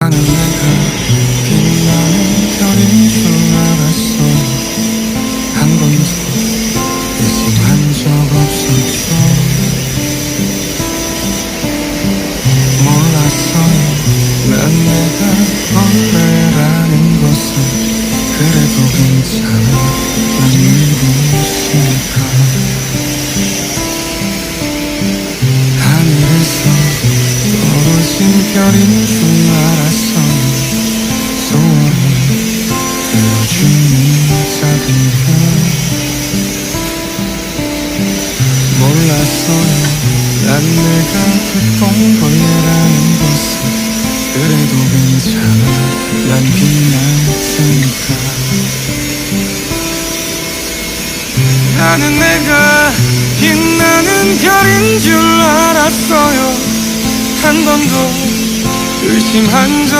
나는 내가 빛나는 별인 줄 알았어. 한 번도 의심한 적 없었죠. 몰랐어요. 난 내가 벌레라는 것을. 그래도 괜찮아. 난 눈부시니까. 하늘에서 떨어진 별인 줄 알았어요. 소원을 들어주는 작은 별. 몰랐어요. 난 내가 불똥벌레라는 것을. 그래도 괜찮아. 난 빛날 테니까. 나는 내가 빛나는 별인 줄 알았어요. 한 번도 의심한 적